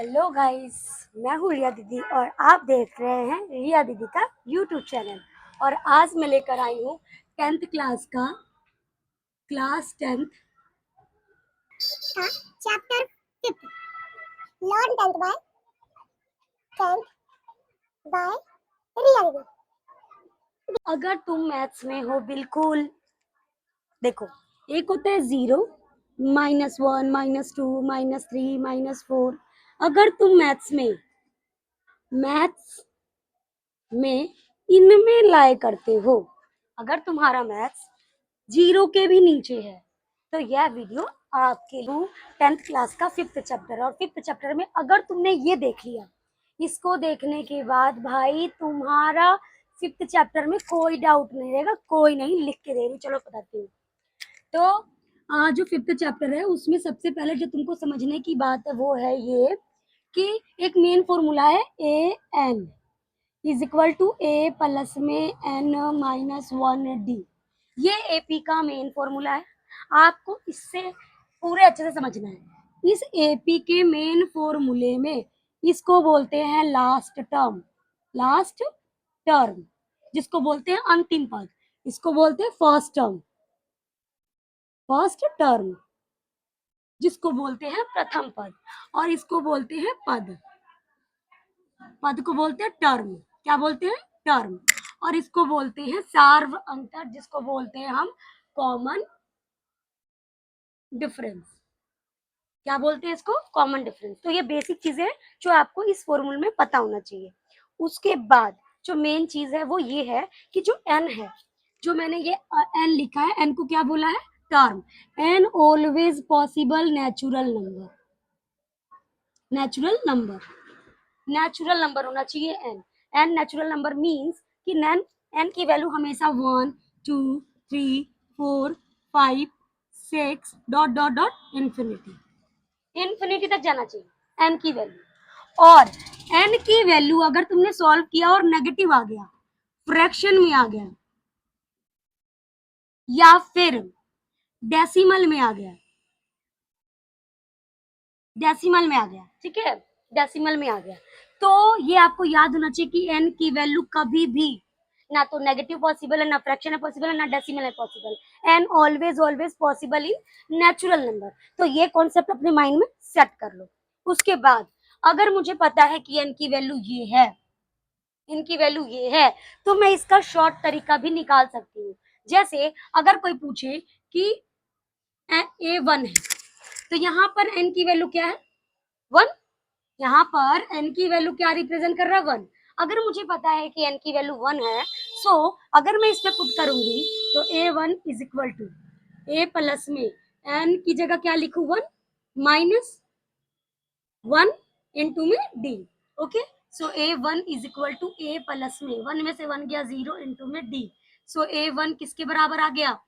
Hello guys, मैं हूँ रिया दीदी और आप देख रहे हैं रिया दीदी का यूट्यूब चैनल। और आज मैं लेकर आई हूँ 10th क्लास का क्लास 10th का चैप्टर 5 लर्न 10th बाय रिया दीदी। अगर तुम मैथ्स में हो बिल्कुल, देखो एक होता है 0, -1, -2, -3, -4। अगर तुम मैथ्स में इनमें लाए करते हो, अगर तुम्हारा मैथ्स 0 के भी नीचे है तो यह वीडियो आपके लिए 10th क्लास का 5th चैप्टर। और 5th चैप्टर में अगर तुमने ये देख लिया, इसको देखने के बाद भाई तुम्हारा 5th चैप्टर में कोई डाउट नहीं रहेगा। कोई नहीं, लिख के दे रही, चलो बताती हूँ। तो जो 5th चैप्टर है उसमें सबसे पहले जो तुमको समझने की बात है वो है ये कि एक मेन फॉर्मूला है A N is equal to A plus में एन -1 डी। ये एपी का मेन फॉर्मूला है, आपको इससे पूरे अच्छे से समझना है। इस एपी के मेन फॉर्मूले में इसको बोलते हैं लास्ट टर्म, जिसको बोलते हैं अंतिम पद। इसको बोलते हैं फर्स्ट टर्म, जिसको बोलते हैं प्रथम पद। और इसको बोलते हैं पद को बोलते हैं टर्म। क्या बोलते हैं? टर्म। और इसको बोलते हैं सार्व अंतर, जिसको बोलते हैं हम कॉमन डिफरेंस। क्या बोलते हैं इसको? Common difference. तो ये बेसिक चीजें हैं जो आपको इस फॉर्मूले में पता होना चाहिए। उसके बाद जो मेन चीज है वो ये है कि जो एन है, जो मैंने ये एन लिखा है, एन को क्या बोला है? Term. N always possible natural number होना चाहिए n. N natural number means कि एन की वैल्यू हमेशा 1, 2, 3, 4, 5, 6 डॉट डॉट डॉट इंफिनिटी तक जाना चाहिए एन की वैल्यू। और एन की वैल्यू अगर तुमने सॉल्व किया और नेगेटिव आ गया, फ्रैक्शन में आ गया या फिर डेसिमल में आ गया, ठीक है, डेसिमल में आ गया, तो ये आपको याद होना चाहिए कि एन की वैल्यू कभी भी ना तो नेगेटिव पॉसिबल है, ना फ्रैक्शन है पॉसिबल है, ना डेसिमल है possible. N always possible in natural number. तो ये कॉन्सेप्ट अपने माइंड में सेट कर लो। उसके बाद अगर मुझे पता है कि एन की वैल्यू ये है, इनकी वैल्यू ये है, तो मैं इसका शॉर्ट तरीका भी निकाल सकती हूँ। जैसे अगर कोई पूछे कि A1 है, तो यहाँ पर एन की वैल्यू क्या है? 1। यहाँ पर एन की वैल्यू क्या रिप्रेजेंट कर रहा है? 1। अगर मुझे पता है कि एन की वैल्यू 1 है, सो अगर मैं इस पे पुट करूंगी तो A1 is equal to A plus में एन की जगह क्या लिखू? 1 -1 इंटू में d. Okay, so A1 is equal to A plus में 1 में से 1 गया 0 इंटू में डी। सो A1 किसके बराबर आ गया?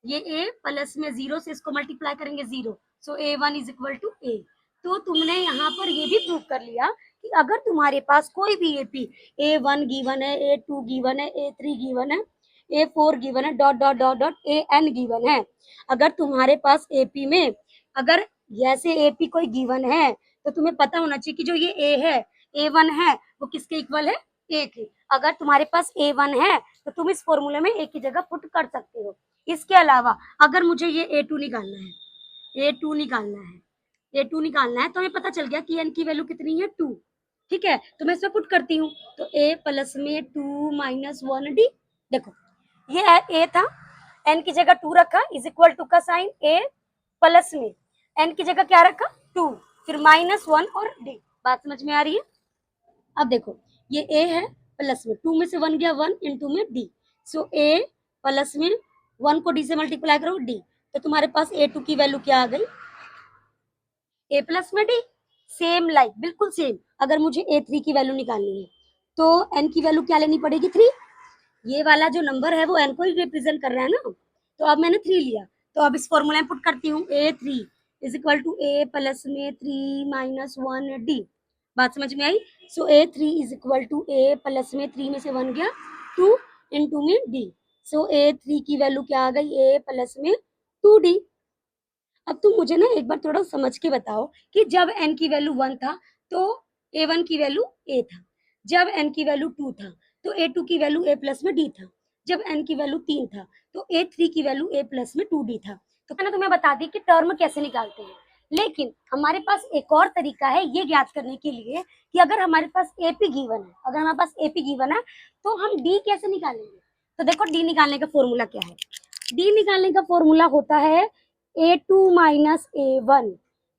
ये ए प्लस में 0 से इसको मल्टीप्लाई करेंगे 0, सो A1 इज इक्वल टू ए। तो तुमने यहाँ पर ये भी प्रूव कर लिया कि अगर तुम्हारे पास कोई भी एपी A1 गिवन है, A2 गिवन है, A3 गिवन है, A4 गिवन है, dot dot dot dot AN given है, अगर तुम्हारे पास एपी में अगर जैसे एपी कोई गिवन है तो तुम्हें पता होना चाहिए कि जो ये ए है, A1 है, वो किसके इक्वल है? ए के। अगर तुम्हारे पास A1 है तो तुम इस फॉर्मूले में ए की जगह पुट कर सकते हो। इसके अलावा अगर मुझे ये A2 निकालना है, A2 निकालना है तो हमें पता चल गया कि एन की वैल्यू कितनी है? 2। ठीक है, तो मैं इसमें पुट करती हूँ, तो ए प्लस में 2 -1 डी। देखो ये ए था, एन की जगह 2 रखा, इज इक्वल टू का साइन, ए प्लस में एन की जगह क्या रखा? 2, फिर -1 और डी। बात समझ में आ रही है? अब देखो ये ए है, प्लस में 2 में से 1 गया 1 इंटू में डी। सो ए प्लस में 1 को डी से मल्टीप्लाई करो डी, तो तुम्हारे पास A2 की वैल्यू क्या आ गई? ए प्लस में डी। सेम लाइक बिल्कुल सेम। अगर मुझे A3 की वैल्यू निकालनी है तो एन की वैल्यू क्या लेनी पड़ेगी? 3। ये वाला जो नंबर है वो एन को ही रिप्रेजेंट कर रहा है ना, तो अब मैंने 3 लिया, तो अब इस फॉर्मूला में पुट करती हूँ A3 is equal to A plus में 3 -1 डी। बात समझ में आई? So A3 is equal to A plus में 3 में से 1 गया 2 इंटू में डी। सो A3 की वैल्यू क्या आ गई? ए प्लस में 2D। अब तुम मुझे ना एक बार थोड़ा समझ के बताओ कि जब n की वैल्यू 1 था तो A1 की वैल्यू A था, जब n की वैल्यू 2 था तो A2 की वैल्यू A प्लस में D था, जब n की वैल्यू 3 था तो A3 की वैल्यू A प्लस में 2D था। तो मैंने तुम्हें बता दी कि टर्म कैसे निकालते हैं, लेकिन हमारे पास एक और तरीका है ये ज्ञात करने के लिए कि अगर हमारे पास AP गिवन है, अगर हमारे पास AP गिवन है तो हम D कैसे निकालेंगे। तो देखो D निकालने का फॉर्मूला क्या है। D निकालने का फॉर्मूला होता है A2 माइनस A1,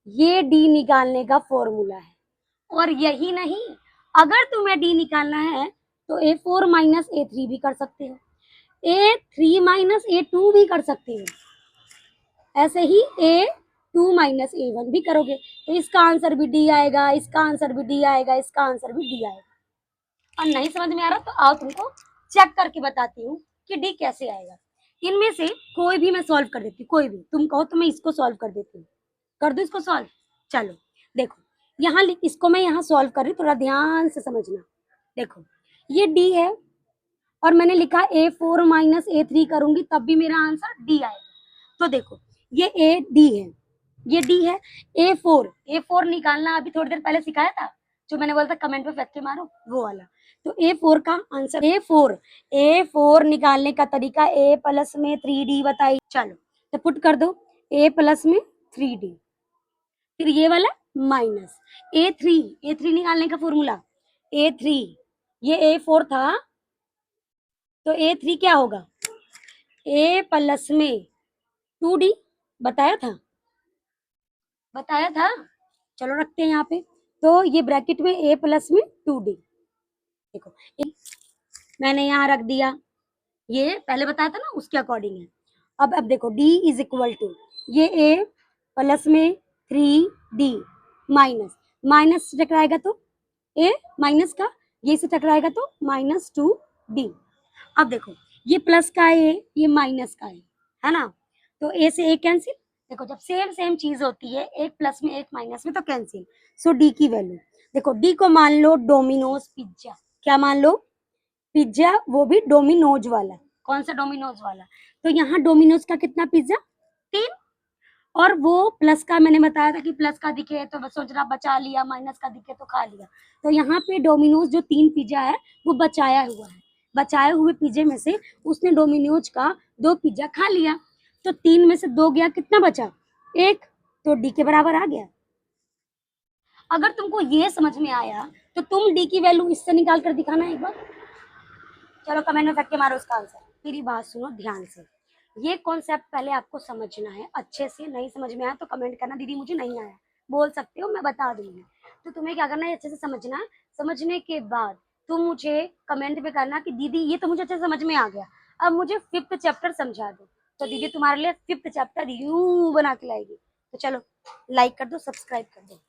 ये D निकालने का फॉर्मूला है। और यही नहीं, अगर तुम्हें D निकालना है तो A4 माइनस A3 भी कर सकते हो, A3 माइनस A2 भी कर सकते हो, ऐसे ही A2 माइनस A1 भी करोगे तो इसका आंसर भी D आएगा, इसका आंसर भी D आएगा, इसका आंसर भी D आएगा। और नहीं समझ में आ रहा तो आओ तुमको चेक करके बताती हूँ कि D कैसे आएगा। इनमें से कोई भी मैं सॉल्व कर देती हूँ, कोई भी तुम कहो तो मैं इसको सॉल्व कर देती हूँ, कर दो इसको सॉल्व। चलो देखो, यहाँ इसको मैं यहाँ सॉल्व कर रही हूँ, थोड़ा ध्यान से समझना। देखो ये D है और मैंने लिखा A4 माइनस A3 करूंगी तब भी मेरा आंसर D आएगा। तो देखो ये D है, ये D है। A4 निकालना अभी थोड़ी देर पहले सिखाया था, जो मैंने बोला था कमेंट पे फेंक के मारो, वो वाला। तो A4 का आंसर A4 निकालने का तरीका A प्लस में 3D बताइए। चलो तो पुट कर दो A प्लस में 3D, फिर ये वाला माइनस A3 निकालने का फॉर्मूला A3, ये A4 था तो A3 क्या होगा A प्लस में 2D, बताया था, बताया था। चलो रखते हैं यहाँ पे, तो ये ब्रैकेट में A प्लस में 2D, देखो मैंने यहाँ रख दिया, ये पहले बताया था ना उसके अकॉर्डिंग है। अब देखो D इज इक्वल टू ये A प्लस में 3D माइनस माइनस से टकराएगा तो A माइनस का, ये से टकराएगा तो माइनस 2D। अब देखो ये प्लस का है, ये माइनस का है ना, तो A से A कैंसिल। देखो जब सेम चीज होती है, एक प्लस में एक माइनस में, तो कैंसिल। सो D की वैल्यू देखो, D को मान लो डोमिनोज पिज्जा, क्या मान लो पिज्जा, वो भी डोमिनोज वाला। कौन सा डोमिनोज वाला, तो यहाँ डोमिनोज का कितना पिज्जा 3, और वो प्लस का मैंने बताया था कि प्लस का दिखे तो बस सोच रहा बचा लिया, माइनस का दिखे तो खा लिया। तो यहाँ पे डोमिनोज जो 3 पिज्जा है वो बचाया हुआ है, बचाए हुए पिज्जे में से उसने डोमिनोज का 2 पिज्जा खा लिया, तो 3 में से 2 गया, कितना बचा 1, तो डी के बराबर आ गया। अगर तुमको ये समझ में आया तो तुम डी की वैल्यू इससे निकाल कर दिखाना एक बार। चलो कमेंट में फेंक के मारो उसका आंसर। मेरी बात सुनो ध्यान से, ये कॉन्सेप्ट पहले आपको समझना है अच्छे से, नहीं समझ में आया तो कमेंट करना दीदी मुझे नहीं आया, बोल सकते हो, मैं बता दूंगी। तो तुम्हें क्या करना है, अच्छे से समझना है, समझने के बाद तुम मुझे कमेंट पे करना कि दीदी ये तो मुझे अच्छे से समझ में आ गया, अब मुझे 5th चैप्टर समझा दो, तो दीदी तुम्हारे लिए 5th चैप्टर यूं बना के लाएगी। तो चलो लाइक कर दो, सब्सक्राइब कर दो।